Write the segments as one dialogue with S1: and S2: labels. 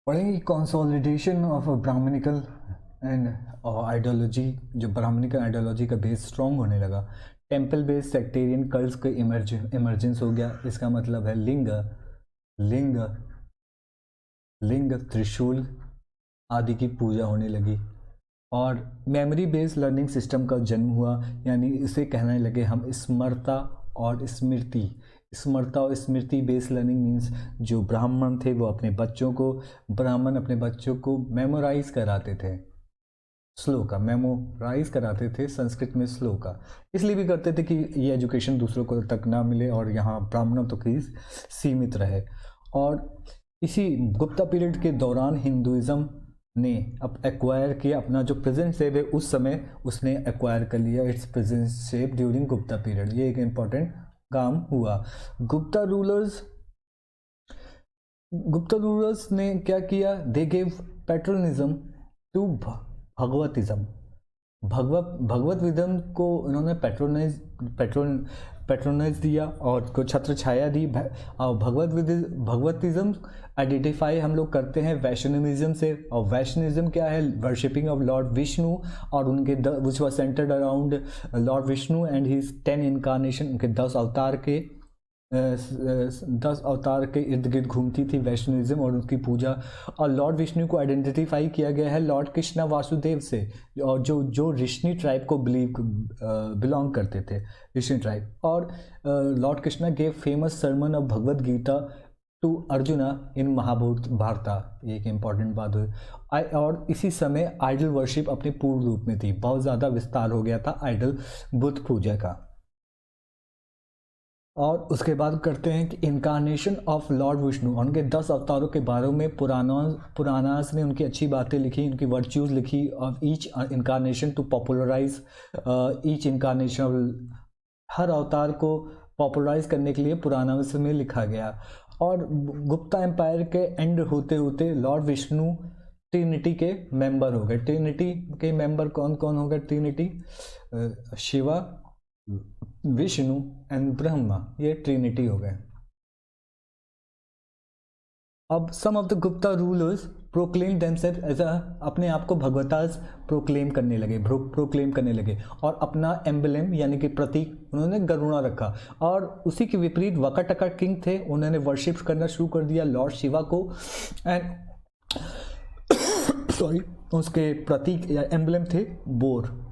S1: पढ़ेंगे consolidation of Brahmanical and ideology. जो Brahmanical ideology का बेस स्ट्रॉन्ग होने लगा, टेम्पल बेस्ड सेक्टेरियन कल्ट्स के इमर्जेंस हो गया। इसका मतलब है लिंग लिंग लिंग त्रिशूल आदि की पूजा होने लगी और मेमोरी बेस्ड लर्निंग सिस्टम का जन्म हुआ। यानी इसे कहने लगे हम स्मरता और स्मृति। स्मरता और स्मृति बेस्ड लर्निंग मीन्स जो ब्राह्मण थे वो अपने बच्चों को मेमोराइज कराते थे, श्लोका मेमोराइज कराते थे संस्कृत में श्लोका। इसलिए भी करते थे कि ये एजुकेशन दूसरों को तक ना मिले और यहाँ ब्राह्मणों तक ही सीमित रहे। और इसी गुप्ता पीरियड के दौरान हिंदुइज्म ने अब एक्वायर किया अपना जो प्रेजेंट शेप है, उस समय उसने एक्वायर कर लिया it's present shape during Gupta period. ये एक इम्पॉर्टेंट काम हुआ। गुप्ता रूलर्स ने क्या किया, दे गेव पैट्रोनिज्म टू भगवतिज्म। भगवतिज्म को इन्होंने पैट्रोनाइज दिया और को छत्र छाया दी। और भगवतिज्म आइडेंटिफाई हम लोग करते हैं वैष्णविज्म से। और वैष्णविज्म क्या है, वर्शिपिंग ऑफ लॉर्ड विष्णु और उनके which was centred around Lord Vishnu and his 10 incarnation. उनके 10 अवतार के इर्द गिर्द घूमती थी वैष्णविज्म और उनकी पूजा। और लॉर्ड विष्णु को आइडेंटिफाई किया गया है लॉर्ड कृष्णा वासुदेव से, और जो ऋषि ट्राइब को बिलोंग करते थे, ऋषि ट्राइब। और lord Krishna gave famous sermon of Bhagavad Gita to Arjuna in Mahabharata. ये एक इम्पॉर्टेंट बात हुई। और इसी समय आइडल वर्शिप अपने पूर्ण रूप में थी, बहुत ज़्यादा विस्तार हो गया था आइडल बुद्ध पूजा का। और उसके बाद करते हैं कि इनकारनेशन ऑफ लॉर्ड विष्णु, उनके 10 अवतारों के बारे में पुरानास ने उनकी अच्छी बातें लिखी, उनकी वर्च्यूज़ लिखी of each incarnation to popularize each incarnation of. हर अवतार को पॉपुलराइज करने के लिए पुरानास में लिखा गया। और गुप्ता एम्पायर के एंड होते होते लॉर्ड विष्णु ट्रिनिटी के मेंबर हो गए। ट्रिनिटी के मेंबर कौन कौन हो गए? ट्रिनिटी शिवा, विष्णु एंड ब्रह्मा, ये ट्रिनिटी हो गए। अब some of the Gupta rulers proclaim themselves as अपने आप को भगवताज प्रोक्लेम करने लगे और अपना एम्बलम यानी कि प्रतीक उन्होंने गरुड़ा रखा। और उसी के विपरीत वकाटका किंग थे, उन्होंने वर्शिप करना शुरू कर दिया लॉर्ड शिवा को। एंड सॉरी, उसके प्रतीक या एम्बलम थे बोर।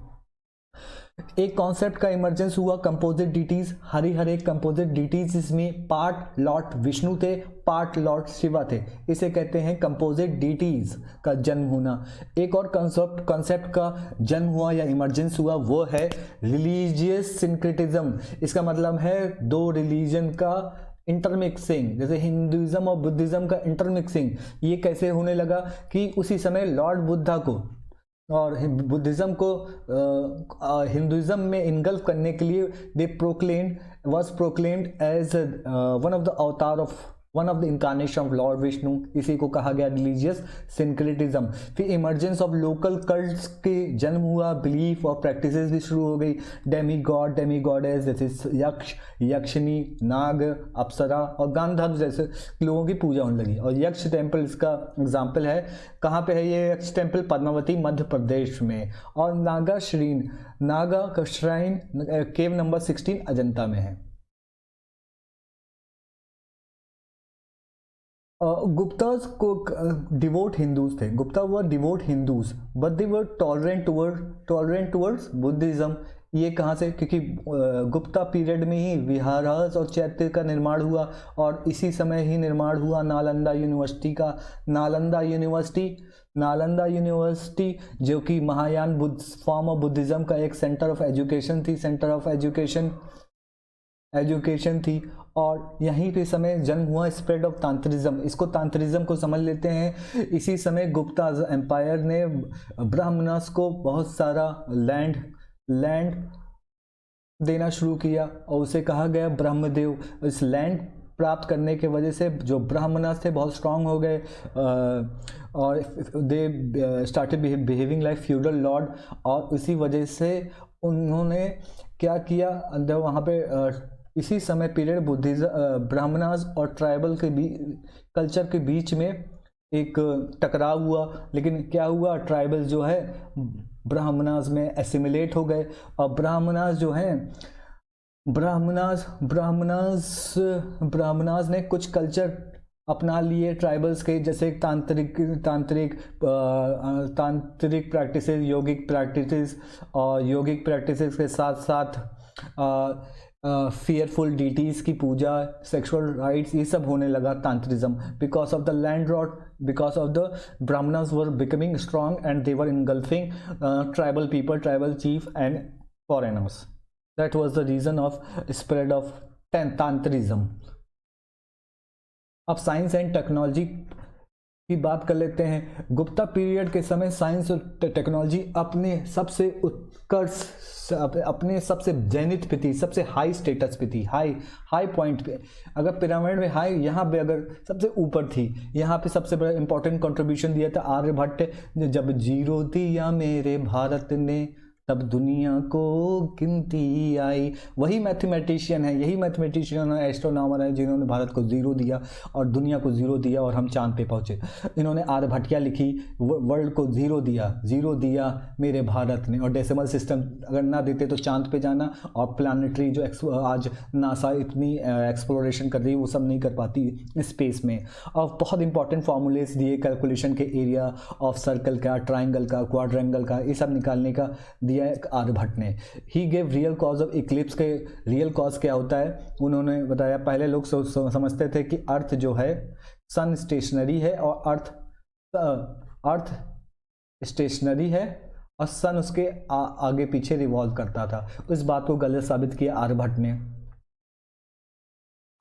S1: एक कॉन्सेप्ट का इमर्जेंस हुआ कंपोजिट डीटीज। हरे कंपोजिट डीटीज, इसमें पार्ट लॉर्ड विष्णु थे, पार्ट लॉर्ड शिवा थे। इसे कहते हैं कंपोजिट डीटीज का जन्म होना। एक और कॉन्सेप्ट का जन्म हुआ या इमर्जेंस हुआ, वो है रिलीजियस सिंक्रेटिज्म। इसका मतलब है दो रिलीजन का इंटरमिक्सिंग, जैसे हिंदुइज्म और बुद्धिज्म का इंटरमिक्सिंग। ये कैसे होने लगा कि उसी समय लॉर्ड बुद्धा को और बुद्धिज्म को हिंदुइज्म में इनगल्फ करने के लिए दे was proclaimed as one of the avatar of one of the incarnation of Lord Vishnu. इसी को कहा गया रिलीजियस सिंक्रेटिज्म। फिर इमर्जेंस ऑफ लोकल कल्ट्स के जन्म हुआ, बिलीफ और प्रैक्टिसेस भी शुरू हो गई। डेमी गॉडेस जैसे यक्ष, यक्षिनी, नाग, अप्सरा और गांधर्व जैसे लोगों की पूजा होने लगी। और यक्ष टेम्पल इसका एग्जाम्पल है। कहाँ पे है ये यक्ष टेम्पल? पद्मावती मध्य प्रदेश में। और नागा का श्राइन केव नंबर 16 अजंता में है। गुप्ताज को डिवोट हिंदूज थे। Gupta were devout Hindus but they were tolerant towards Buddhism. ये कहाँ से? क्योंकि गुप्ता पीरियड में ही विहारास और चैत्य का निर्माण हुआ और इसी समय ही निर्माण हुआ नालंदा यूनिवर्सिटी का। नालंदा यूनिवर्सिटी जो कि महायान फॉर्म ऑफ बुद्धिज्म का एक सेंटर ऑफ एजुकेशन थी। और यहीं पे समय जन्म हुआ स्प्रेड ऑफ तांत्रिज्म। इसको तांत्रिज्म को समझ लेते हैं। इसी समय गुप्ता एम्पायर ने ब्राह्मणस को बहुत सारा लैंड देना शुरू किया और उसे कहा गया ब्रह्मदेव। इस लैंड प्राप्त करने के वजह से जो ब्राह्मणस थे बहुत स्ट्रांग हो गए और they started behaving like feudal Lord. और इसी वजह से उन्होंने क्या किया, अंदर वहाँ पे इसी समय पीरियड ब्राह्मणास और ट्राइबल के कल्चर के बीच में एक टकराव हुआ, लेकिन क्या हुआ, ट्राइबल्स जो है ब्राह्मणास में एसिमिलेट हो गए। और ब्राह्मणास जो हैं, ब्राह्मणास ने कुछ कल्चर अपना लिए ट्राइबल्स के, जैसे तांत्रिक प्रैक्टिसेस, योगिक प्रैक्टिसेस, और योगिक प्रैक्टिसेस के साथ साथ फियरफुल डीटीज की पूजा, सेक्सुअल राइट्स, ये सब होने लगा tantrism. Because of the land rot, because of the Brahmanas were becoming strong and they were engulfing tribal people, tribal chief and foreigners. That was the reason of spread of tantrism. अब science and technology की बात कर लेते हैं। Gupta period के समय science और technology अपने सबसे उत्कर्ष, अपने सबसे जेनिथ पे थी, सबसे हाई स्टेटस पे थी, हाई पॉइंट पे। अगर पिरामिड में हाई, यहाँ पे अगर सबसे ऊपर थी। यहाँ पे सबसे बड़ा इंपॉर्टेंट कंट्रीब्यूशन दिया था आर्यभट्ट। जब जीरो दिया मेरे भारत ने, तब दुनिया को गिनती आई। वही मैथमेटिशियन है, यही मैथमेटिशियन है, एस्ट्रोनॉमर है, जिन्होंने भारत को जीरो दिया और दुनिया को जीरो दिया और हम चांद पे पहुंचे। इन्होंने आर्यभट्टिया लिखी, वर्ल्ड को जीरो दिया मेरे भारत ने। और डेसिमल सिस्टम अगर ना देते तो चांद पे जाना और प्लानिटरी जो आज नासा इतनी एक्सप्लोरेशन कर रही है वो सब नहीं कर पाती स्पेस में। और बहुत इंपॉर्टेंट फार्मूलेस दिए कैलकुलेशन के, एरिया ऑफ सर्कल का, ट्राइंगल का, क्वाड्रेंगल का, ये सब निकालने का दिया आर्यभट्ट ने। He gave real cause of Eclipse के रियल कॉज क्या होता है उन्होंने बताया। पहले लोग समझते थे कि अर्थ जो है सन स्टेशनरी है और अर्थ स्टेशनरी है और सन उसके आगे पीछे रिवॉल्व करता था। इस बात को गलत साबित किया आर्यभट्ट ने।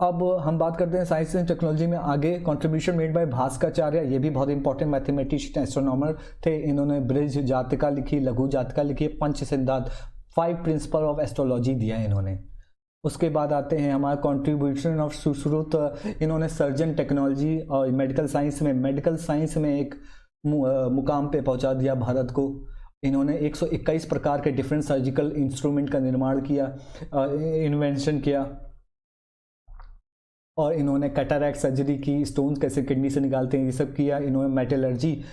S1: अब हम बात करते हैं साइंस एंड टेक्नोलॉजी में आगे। कंट्रीब्यूशन मेड बाय भास्कराचार्य, ये भी बहुत इंपॉर्टेंट मैथमेटिशियन एस्ट्रोनॉमर थे। इन्होंने बृहद जातिका लिखी, लघु जातिका लिखी, पंच सिद्धांत, 5 प्रिंसिपल ऑफ एस्ट्रोलॉजी दिया है इन्होंने। उसके बाद आते हैं हमारा कंट्रीब्यूशन ऑफ सुश्रुत। इन्होंने सर्जन टेक्नोलॉजी और मेडिकल साइंस में एक मुकाम पे पहुंचा दिया भारत को। इन्होंने 121 प्रकार के डिफरेंट सर्जिकल इंस्ट्रूमेंट का निर्माण किया, इन्वेंशन किया। और इन्होंने कैटरैक्ट सर्जरी की, स्टोन कैसे किडनी से निकालते हैं, ये सब किया। इन्होंने मेटलर्जी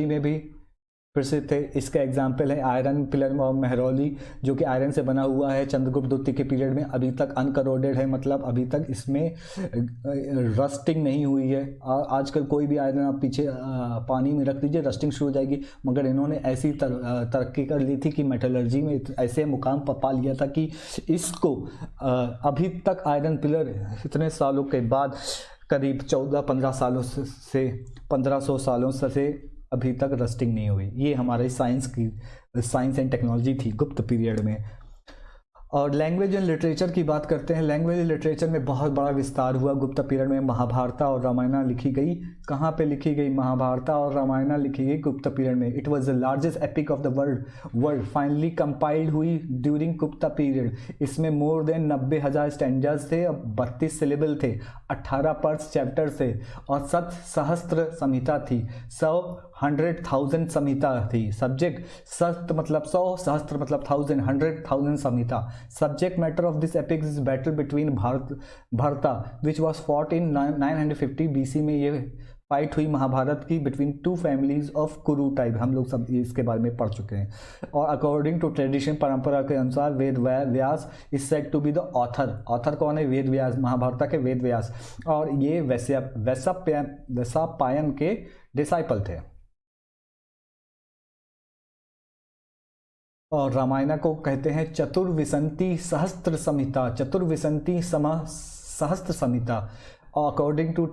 S1: में भी प्रसिद्ध थे। इसका एग्जाम्पल है आयरन पिलर और मेहरौली, जो कि आयरन से बना हुआ है। चंद्रगुप्त द्वितीय के पीरियड में अभी तक अनकरोडेड है, मतलब अभी तक इसमें रस्टिंग नहीं हुई है। आजकल कोई भी आयरन आप पीछे पानी में रख दीजिए, रस्टिंग शुरू हो जाएगी। मगर इन्होंने ऐसी तरक्की कर ली थी कि मेटलर्जी में ऐसे मुकाम पा लिया था कि इसको अभी तक आयरन पिलर इतने सालों के बाद, करीब 14-15 सालों से 1500 सालों से अभी तक रस्टिंग नहीं हुई। ये हमारे साइंस एंड टेक्नोलॉजी थी गुप्त पीरियड में। और लैंग्वेज एंड लिटरेचर की बात करते हैं। लैंग्वेज एंड लिटरेचर में बहुत बड़ा विस्तार हुआ गुप्त पीरियड में। महाभारत और रामायण लिखी गई। कहाँ पे लिखी गई? महाभारत और रामायण लिखी गई गुप्त पीरियड में। It was the largest epic of the world finally compiled हुई ड्यूरिंग गुप्ता पीरियड। इसमें मोर देन 90,000 स्टैंडर्स थे, 32 सिलेबल थे, 18 पर्स चैप्टर थे और 7 सहस्त्र संहिता थी। 100,000 संहिता थी। सब्जेक्ट सस्त मतलब 100, सहस्त्र मतलब 1000, 100,000 संहिता। Subject matter of this epic is battle between Bharata which was fought in 950 BC में। ये फाइट हुई महाभारत की बिटवीन 2 फैमिलीज ऑफ कुरु टाइप। हम लोग सब इसके बारे में पढ़ चुके हैं। और अकॉर्डिंग टू ट्रेडिशन, परंपरा के अनुसार, Ved Vyas is said to be the author कौन है? वेद व्यास, महाभारत के वेद व्यास। और ये वैशंपायन के डिसाइपल थे। और रामायण को कहते हैं चतुर्विंशति सहस्त्र संहिता, सहस्त्र संहिता। According to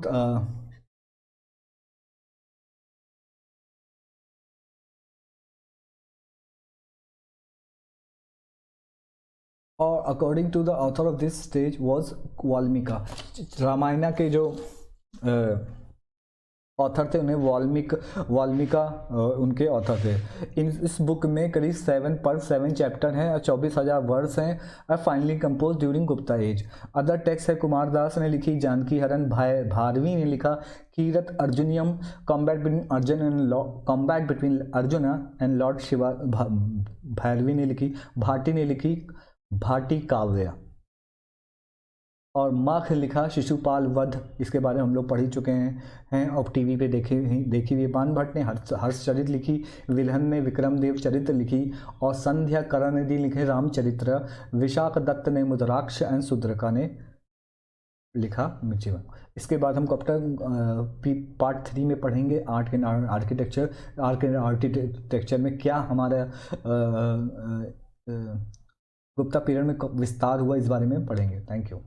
S1: the author of this stage was Valmiki. Ramayana के जो ऑथर थे उन्हें वाल्मीका उनके ऑथर थे। इस बुक में करीब 7 चैप्टर हैं और 24,000 वर्ड्स हैं और finally compose during Gupta age. Other text है कुमारदास ने लिखी, जानकी हरन भारवी ने लिखा, Kirat Arjuniyam, combat between Arjun and lord Shiva Bhairavi ने लिखी, भाटी ने लिखी भाटी काव्य। और माख लिखा शिशुपाल वध, इसके बारे में हम लोग पढ़ ही चुके हैं और टीवी पे देखी हुई। बाणभट्ट ने हर्षचरित लिखी, विल्हन ने विक्रमदेव चरित लिखी और संध्या करुणानिधि लिखे रामचरित्र। विशाख दत्त ने मुद्राक्ष एवं सुद्रका ने लिखा जीवन। इसके बाद हम पार्ट 3 में पढ़ेंगे आर्ट एंड आर्किटेक्चर में क्या हमारा गुप्ता पीरियड में विस्तार हुआ, इस बारे में पढ़ेंगे। Thank you.